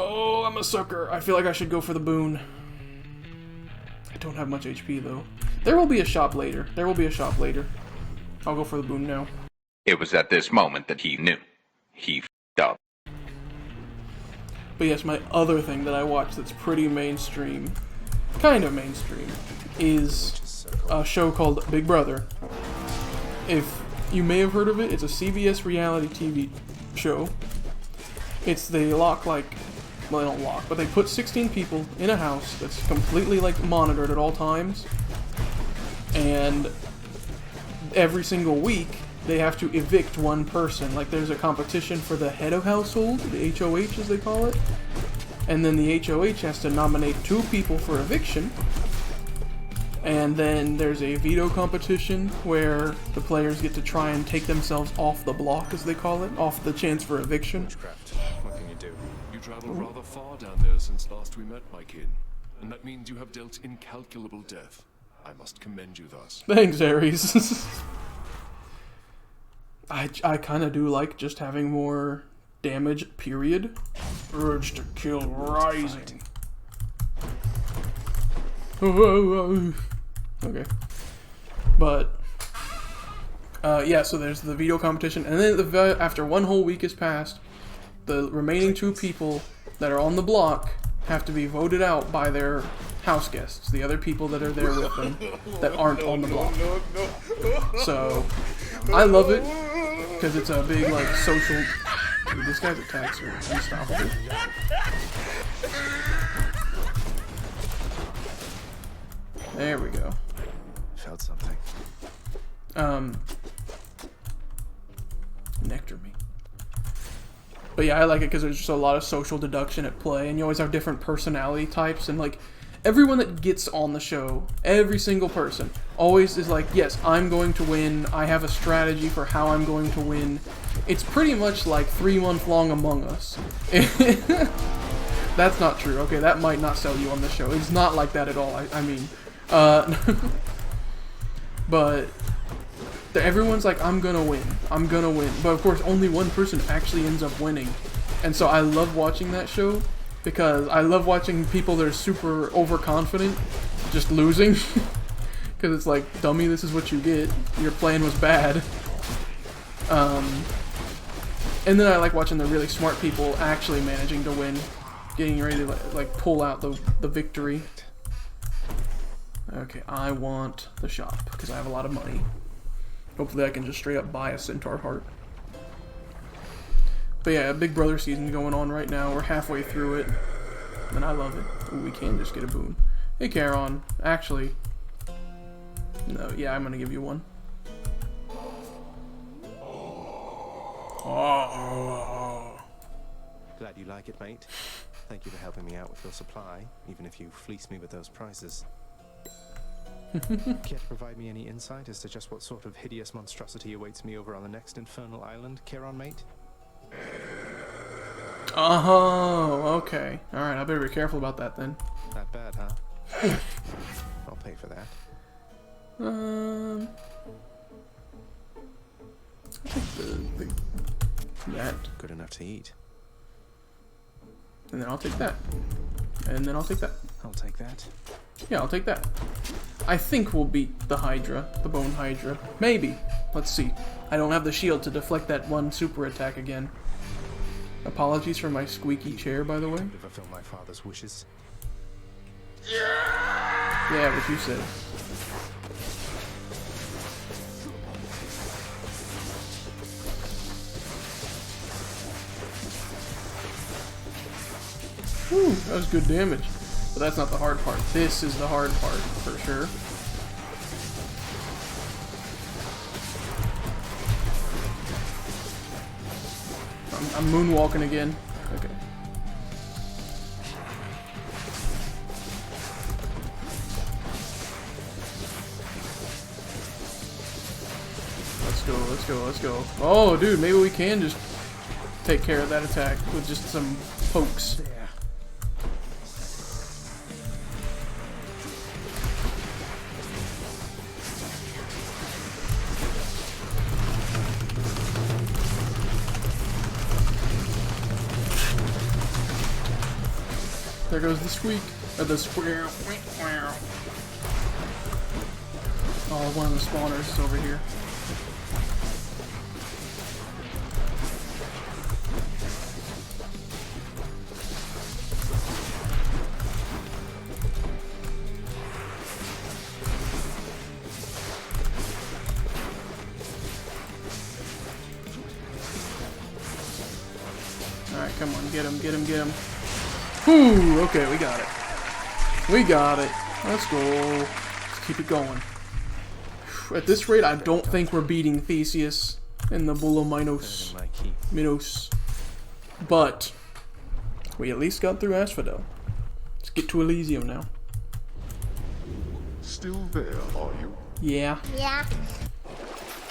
Oh, I'm a sucker. I feel like I should go for the boon. I don't have much HP, though. There will be a shop later. There will be a shop later. I'll go for the boon now. It was at this moment that he knew. He f***ed up. But yes, my other thing that I watch that's pretty mainstream, kind of mainstream, is a show called Big Brother. If you may have heard of it, it's a CBS reality TV show. They lock well, they don't lock, but they put 16 people in a house that's completely monitored at all times, and every single week they have to evict one person. There's a competition for the head of household, the HOH as they call it, and then the HOH has to nominate 2 people for eviction. And then there's a veto competition where the players get to try and take themselves off the block, as they call it, off the chance for eviction. What can you do? You traveled rather far down there since last we met, my kin. And that means you have dealt incalculable death. I must commend you thus. Thanks, Ares. I kind of do like just having more damage, period. Urge to kill rising. Okay. But, yeah, so there's the veto competition, and then after one whole week has passed, the remaining 2 people that are on the block have to be voted out by their house guests, the other people that are there with them that aren't on the block. So, I love it, because it's a big, social... Dude, this guy's attacks are unstoppable. There we go. Felt something. Nectar me. But yeah, I like it because there's just a lot of social deduction at play, and you always have different personality types, and everyone that gets on the show, every single person, always is yes, I'm going to win, I have a strategy for how I'm going to win. It's pretty much like 3-month-long Among Us. That's not true. Okay, that might not sell you on the show. It's not like that at all. I mean, but everyone's I'm gonna win. I'm gonna win. But of course, only one person actually ends up winning. And so I love watching that show because I love watching people that are super overconfident just losing. Because it's dummy, this is what you get. Your plan was bad. And then I like watching the really smart people actually managing to win, getting ready to pull out the victory. Okay, I want the shop because I have a lot of money. Hopefully I can just straight up buy a centaur heart. But yeah, Big Brother season going on right now. We're halfway through it, and I love it. Ooh, we can just get a boon. Hey, Charon. Actually, no. Yeah, I'm gonna give you one. Oh. Glad you like it, mate. Thank you for helping me out with your supply, even if you fleece me with those prices. Care to provide me any insight as to just what sort of hideous monstrosity awaits me over on the next infernal island, Charon, mate? Oh, okay. Alright, I better be careful about that then. That bad, huh? I'll pay for that. I think that. Good enough to eat. And then I'll take that. And then I'll take that. I'll take that. Yeah, I'll take that. I think we'll beat the Hydra, the Bone Hydra. Maybe. Let's see. I don't have the shield to deflect that one super attack again. Apologies for my squeaky chair, by the way. To fulfill my father's wishes. Yeah, what you said. Whew, that was good damage. But that's not the hard part. This is the hard part, for sure. I'm moonwalking again. Okay. Let's go, let's go, let's go. Oh, dude, maybe we can just take care of that attack with just some pokes. There goes the squeak. The square. Oh, one of the spawners is over here. Alright, come on, get him, get him, get him. Whew, okay, we got it. We got it. Let's go. Let's keep it going. At this rate, I don't think we're beating Theseus in the Minos. But we at least got through Asphodel. Let's get to Elysium now. Still there, are you? Yeah. Yeah.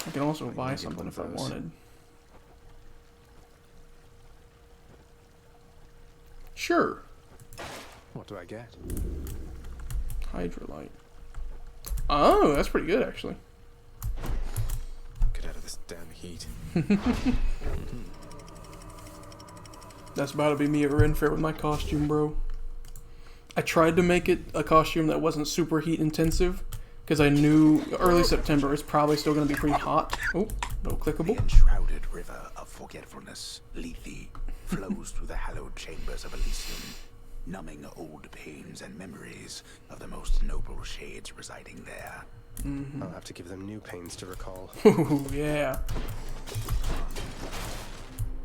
I can also buy something if I wanted. Sure. What do I get? Hydrolite. Oh, that's pretty good, actually. Get out of this damn heat. That's about to be me at Ren Fair with my costume, bro. I tried to make it a costume that wasn't super heat intensive, because I knew early September is probably still going to be pretty hot. Oh, no clickable. The enshrouded river of forgetfulness, Lethe, flows through the hallowed chambers of Elysium, numbing old pains and memories of the most noble shades residing there. I'll have to give them new pains to recall. Ooh, yeah.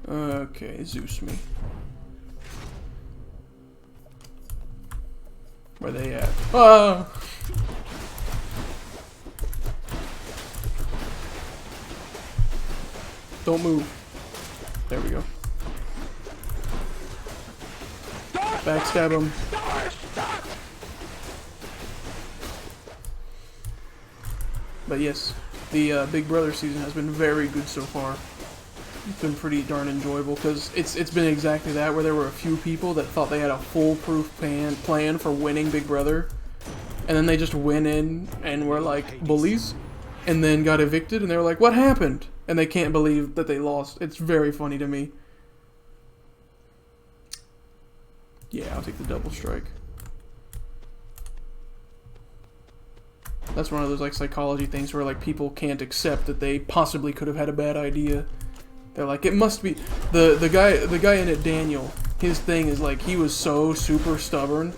Okay, Zeus me. Where they at? Ah! Don't move. There we go. Backstab him. But yes, the Big Brother season has been very good so far. It's been pretty darn enjoyable because it's been exactly that, where there were a few people that thought they had a foolproof plan for winning Big Brother, and then they just went in and were like bullies, and then got evicted, and they were like, "What happened?" And they can't believe that they lost. It's very funny to me. Yeah, I'll take the double strike. That's one of those like psychology things where like people can't accept that they possibly could have had a bad idea. They're like, it must be the guy in it, Daniel. His thing is like he was so super stubborn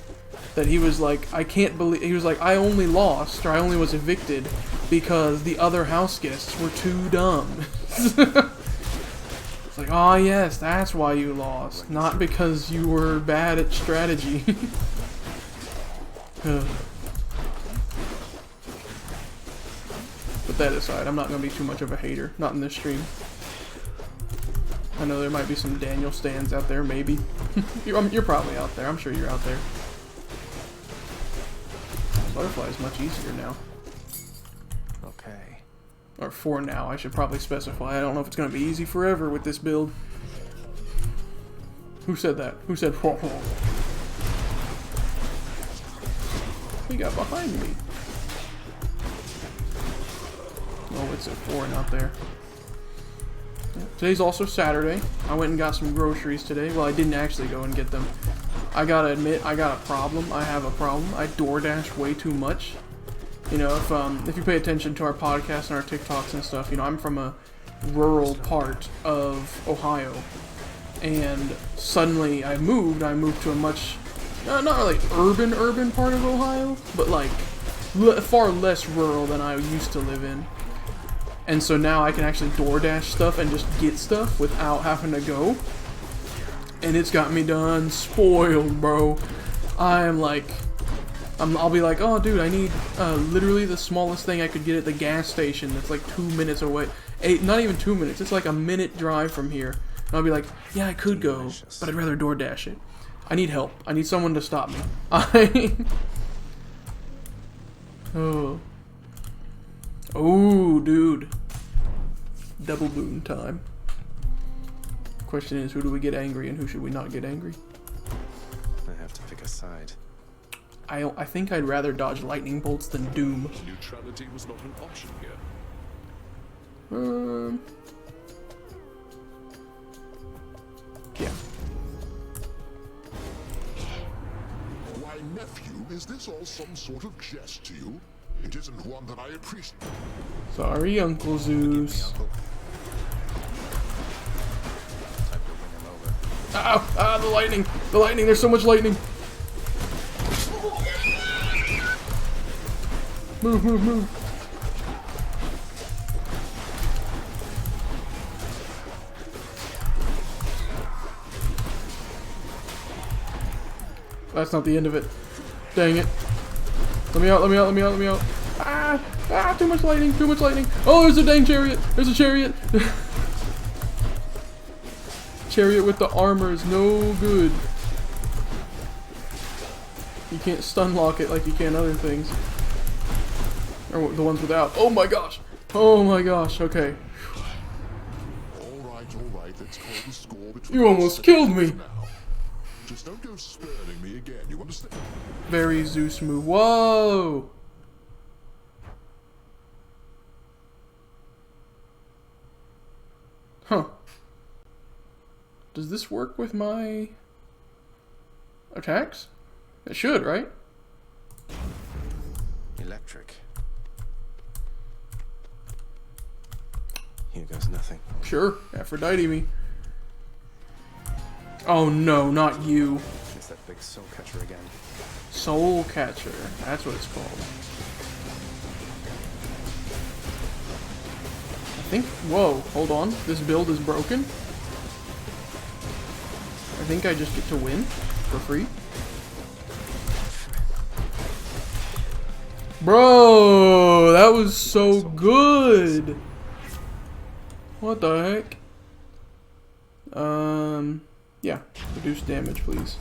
that he was like, I can't believe, he was like, I only lost, or I only was evicted because the other house guests were too dumb. It's like, oh yes, that's why you lost, not because you were bad at strategy. But that aside, I'm not going to be too much of a hater, not in this stream. I know there might be some Daniel stands out there, maybe. You're probably out there, I'm sure you're out there. Butterfly is much easier now. Okay. Or for now, I should probably specify. I don't know if it's going to be easy forever with this build. Who said that? Who said for? He got behind me. Oh, it's at 4 and out there. Yeah. Today's also Saturday. I went and got some groceries today. Well, I didn't actually go and get them. I gotta admit, I got a problem. I have a problem. I DoorDash way too much. You know, if you pay attention to our podcast and our TikToks and stuff, you know, I'm from a rural part of Ohio. And suddenly I moved to a much, not really urban part of Ohio, but like far less rural than I used to live in. And so now I can actually DoorDash stuff and just get stuff without having to go. And it's got me done spoiled, bro. I'm like, I'll be like, oh dude, I need literally the smallest thing I could get at the gas station that's like 2 minutes away. Not even 2 minutes, it's like a minute drive from here. And I'll be like, yeah, I could go, but I'd rather DoorDash it. I need help. I need someone to stop me. Oh, dude. Double boon time. Question is, who do we get angry and who should we not get angry? I have to pick a side. I think I'd rather dodge lightning bolts than Doom. Neutrality was not an option here. Yeah. nephew, is this all some sort of jest to you? It isn't one that I appreciate. Sorry, Uncle Zeus. Ow! Ah, the lightning! The lightning! There's so much lightning! Move, move, move! That's not the end of it. Dang it. Let me out, let me out, let me out, let me out. Ah! Ah! Too much lightning, too much lightning! Oh, there's a dang chariot! There's a chariot! Chariot with the armor is no good. You can't stun lock it like you can other things. Or the ones without. Oh my gosh! Oh my gosh, okay. Alright, let's call the score between You almost killed me! now. Just don't go spurning me again, you understand? Very Zeus move. Whoa! Huh. Does this work with my attacks? It should, right? Electric. Here goes nothing. Sure. Aphrodite me. Oh no, not you. It's that big soul catcher again. Soul Catcher. That's what it's called. I think... Whoa, hold on. This build is broken. I think I just get to win for free. Bro, that was so good. What the heck? Yeah, reduce damage, please.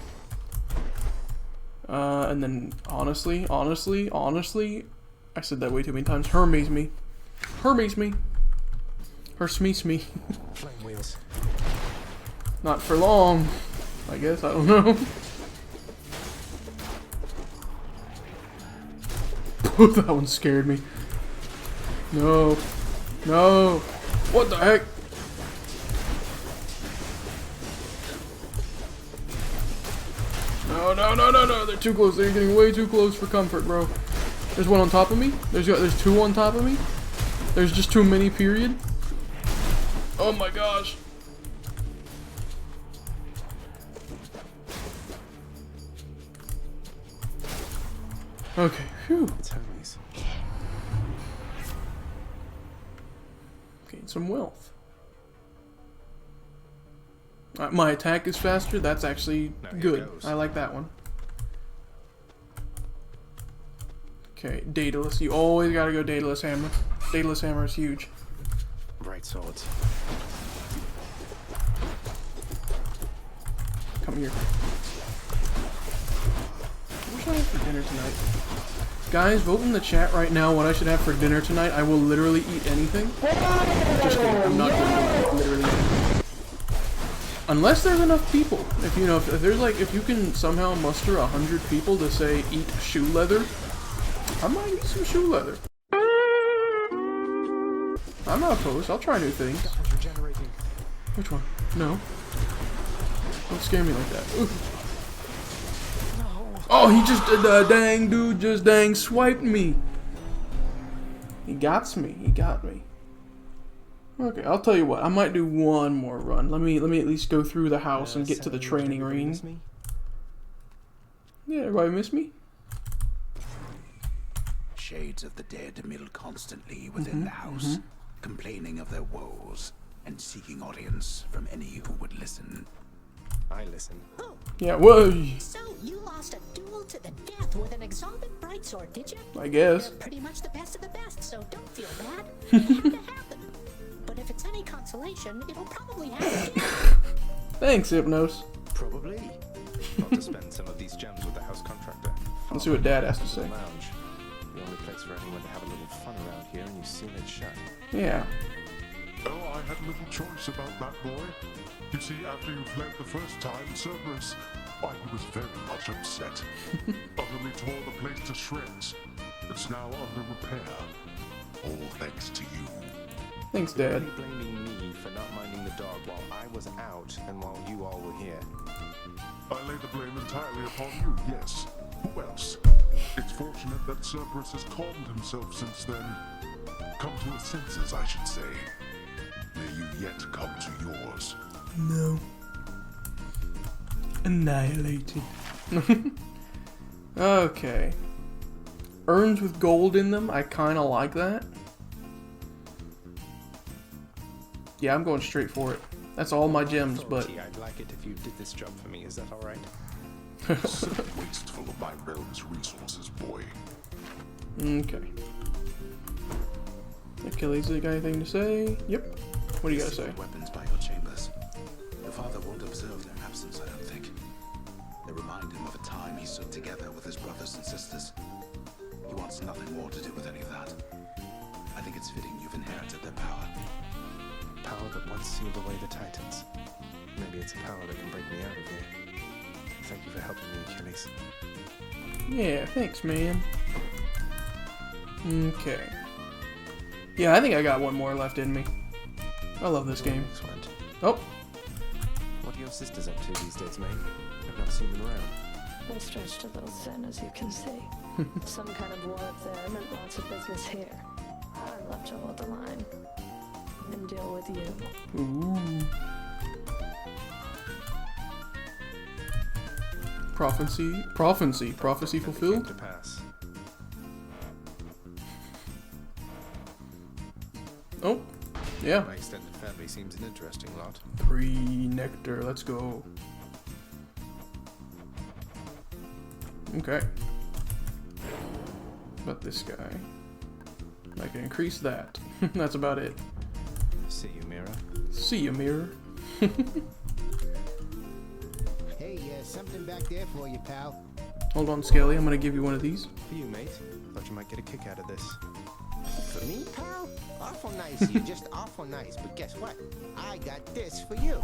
And then honestly, I said that way too many times. Hermes me. Hermes me. Hermes me. Flame wheels. Not for long, I guess. I don't know. That one scared me. No. No. What the heck? No, no, no, no, no. They're too close. They're getting way too close for comfort, bro. There's one on top of me. There's two on top of me. There's just too many, period. Oh my gosh. Okay, phew. It's Hermes. Gain some wealth. My attack is faster. That's actually Now here good. goes. I like that one. Okay, Daedalus. You always gotta go Daedalus Hammer. Daedalus Hammer is huge. Bright swords. Come here. What should I have for dinner tonight? Guys, vote in the chat right now what I should have for dinner tonight. I will literally eat anything. Just kidding. I'm not gonna literally eat. Unless there's enough people. If you know, if there's like, if you can somehow muster 100 people to say eat shoe leather, I might eat some shoe leather. I'm not opposed. I'll try new things. Regenerating. Which one? No. Don't scare me like that. Ooh. Oh, he just, dang dude, just dang swiped me. He got me. He got me. Okay, I'll tell you what. I might do one more run. Let me at least go through the house and get to the training ring. Yeah, everybody miss me? Shades of the dead mill constantly within the house, complaining of their woes and seeking audience from any who would listen. I listen. Oh, Yeah, whoa. so you lost a duel to the death with an exalted brightsword, did you? I guess. You're pretty much the best of the best, so don't feel bad. It had to happen. But if it's any consolation, it'll probably happen again. Thanks, Hypnos. Probably. Got to spend some of these gems with the house contractor. Let's see what Dad has to say. Lounge. The only place for anyone to have a little fun around here, and you've seen it shut. Yeah. Oh, I had little choice about that boy. You see, after you fled the first time, Zagreus, why, he was very much upset. Utterly tore the place to shreds. It's now under repair. All thanks to you. Thanks, Dad. You're blaming me for not minding the dog while I was out and while you all were here. I lay the blame entirely upon you, yes. Who else? It's fortunate that Cerberus has calmed himself since then. Come to his senses, I should say. May you yet come to yours. No. Annihilated. Okay. Urns with gold in them, I kinda like that. Yeah, I'm going straight for it. That's all my gems, but... I'd like it if you did this job for me, is that alright? So wasteful of my realm's resources, boy. Okay. Achilles, you got anything to say? Yep. What do you gotta say? Weapons by your chambers. Your father won't observe their absence, I don't think. They remind him of a time he stood together with his brothers and sisters. He wants nothing more to do with any of that. I think it's fitting you've inherited their power. Power that once sealed away the Titans. Maybe it's a power that can break me out of here. Thank you for helping me, Achilles. Yeah, thanks, man. Okay. Yeah, I think I got one more left in me. I love this game. Excellent. Oh, What are your sisters up to these days, mate? I've not seen them around. They stretched a little thin, as you can see. Some kind of war up there meant lots of business here. I love to hold the line and deal with you. ooh. Prophecy fulfilled. To pass. Oh, yeah. My extended family seems an interesting lot. 3 nectar, let's go. Okay. About this guy. I can increase that. That's about it. See you, Mira. See you, mirror. Hey, something back there for you, pal. Hold on, Skelly. I'm gonna give you one of these. For you, mate. Thought you might get a kick out of this. For me, pal? Awful nice of you, just awful nice. But guess what? I got this for you.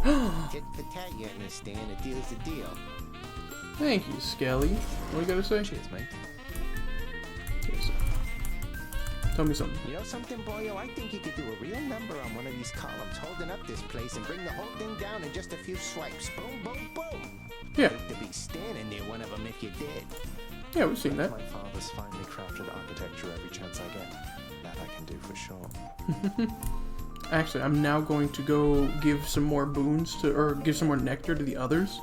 Tit for tat, you understand? A deal's a deal. Thank you, Skelly. What you gotta say? Cheers, mate. Yes, sir. Tell me something. You know something, boyo? I think you could do a real number on one of these columns, holding up this place and bring the whole thing down in just a few swipes. Boom, boom, boom. Yeah. Hate to be standing near one of them if you did. Yeah, we've seen that. My father's finely crafted architecture every chance I get. That I can do for sure. Actually, I'm now going to go give some more boons to, or give some more nectar to the others.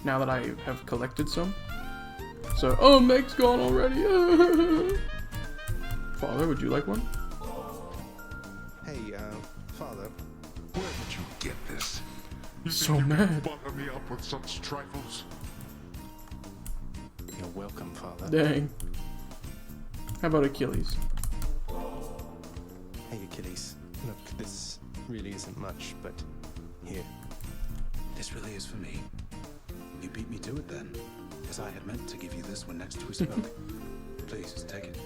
Now that I have collected some. So, oh, Meg's gone already. Father, would you like one? Hey, father. Where did you get this? You So think you mad. can butter me up with such trifles? You're welcome, father. Dang. How about Achilles? Hey, Achilles. Look, this really isn't much, but here. This really is for me. You beat me to it then, as I had meant to give you this when next we spoke. Please, take it.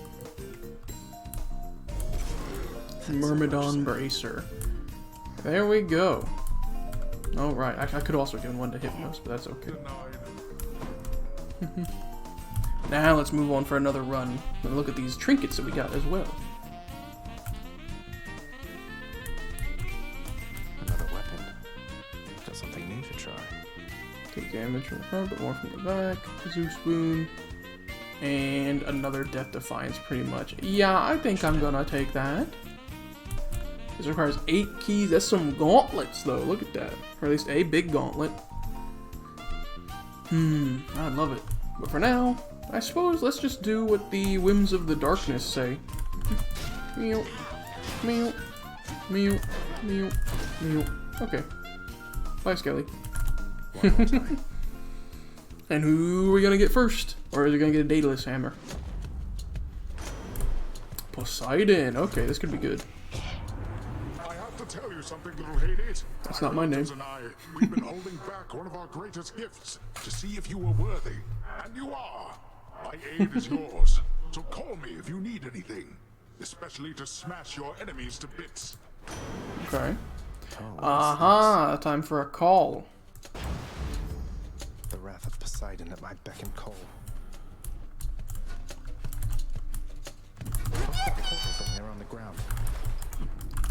Myrmidon Bracer. There we go. Alright, I could also give one to Hypnos, but that's okay. Denied. Now let's move on for another run and look at these trinkets that we got as well. Another weapon. Got something new to try. Take damage from the front, but more from the back. Zeus Spoon. And another Death Defiance, pretty much. Yeah, I think I'm gonna take that. This requires 8 keys. That's some gauntlets, though. Look at that. Or at least a big gauntlet. I love it. But for now, I suppose let's just do what the whims of the darkness say. Meow. Meow. Meow. Meow. Meow. Okay. Bye, Skelly. One more time. And who are we gonna get first? Or is it gonna get a Daedalus hammer? Poseidon. Okay, this could be good. I have to tell you something, little Hades. That's not my name. And I, we've been holding back one of our greatest gifts to see if you were worthy. And you are. My aid is yours. So call me if you need anything. Especially to smash your enemies to bits. Okay. Oh, Aha! Time for a call. the wrath of Poseidon at my beck and call. What's that portal thing there on the ground?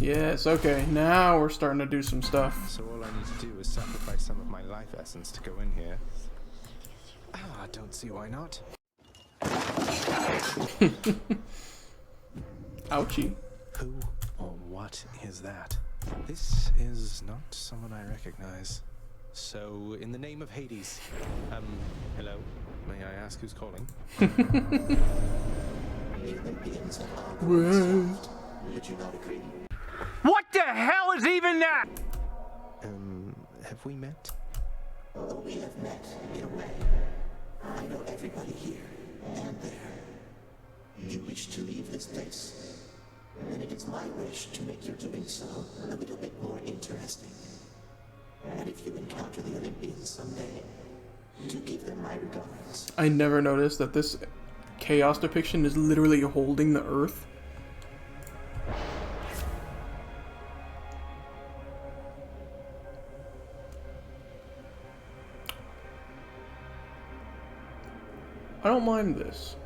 Yes, okay. Now we're starting to do some stuff. So all I need to do is sacrifice some of my life essence to go in here. don't see why not. Ouchie. Who or what is that? This is not someone I recognize. So, in the name of Hades, hello? May I ask who's calling? What the hell is even that? Have we met? Although we have met in a way, I know everybody here and there. You wish to leave this place, and it is my wish to make your doing so a little bit more interesting. And if you encounter the Olympians someday, do give them my regards. I never noticed that this chaos depiction is literally holding the earth. I don't mind this.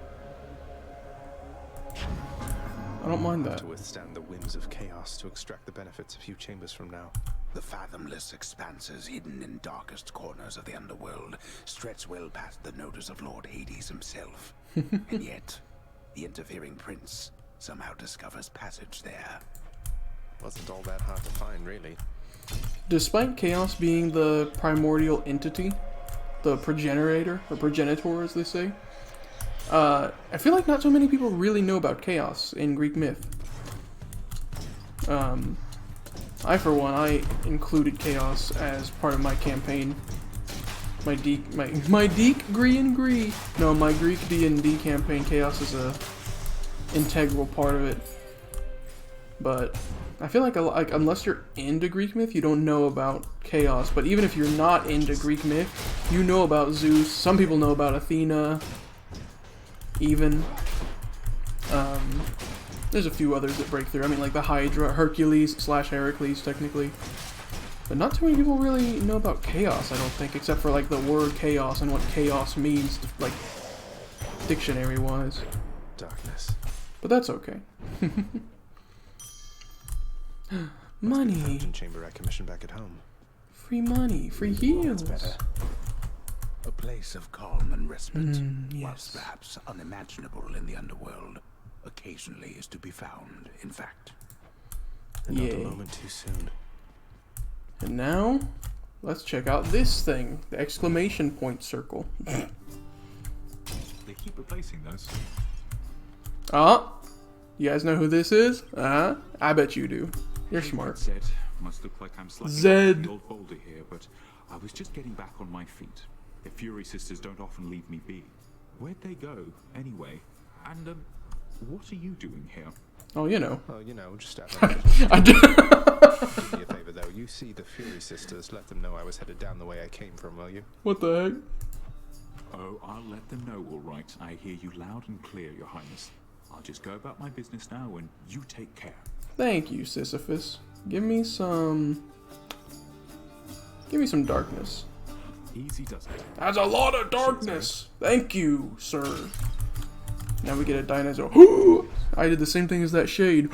I don't mind that. To withstand the whims of chaos, to extract the benefits a few chambers from now. The fathomless expanses hidden in darkest corners of the underworld stretch well past the notice of Lord Hades himself. And yet, the interfering prince somehow discovers passage there. Wasn't all that hard to find, really. Despite chaos being the primordial entity, the progenitor, or progenitor as they say, I feel like not so many people really know about chaos in Greek myth. I, for one, I included chaos as part of my campaign. My Greek D&D campaign, chaos is a integral part of it. But I feel like unless you're into Greek myth, you don't know about chaos. But even if you're not into Greek myth, you know about Zeus. Some people know about Athena. Even. There's a few others that break through. I mean, like the Hydra, Hercules / Heracles, technically. But not too many people really know about chaos, I don't think, except for like the word chaos and what chaos means, like dictionary-wise. Darkness. But that's okay. Money. Chamber I commissioned back at home. Free money, free heals. That's better. A place of calm and respite, yes. whilst perhaps unimaginable in the underworld, occasionally is to be found, in fact. And not a moment too soon. And now, let's check out this thing, the exclamation point circle. They keep replacing those. You guys know who this is? I bet you do. You're smart. Zed. Must look like I'm slightly Zed. the old boulder here, but I was just getting back on my feet. The Fury Sisters don't often leave me be. Where'd they go, anyway? And, what are you doing here? Oh, you know. Oh, you know, just out of I do. Do me a favor, though. You see the Fury Sisters, let them know I was headed down the way I came from, will you? What the heck? Oh, I'll let them know, all right. I hear you loud and clear, Your Highness. I'll just go about my business now, and you take care. Thank you, Sisyphus. Give me some darkness. Easy does it. That's a lot of darkness. Thank you, sir. Now we get a dinosaur. I did the same thing as that shade.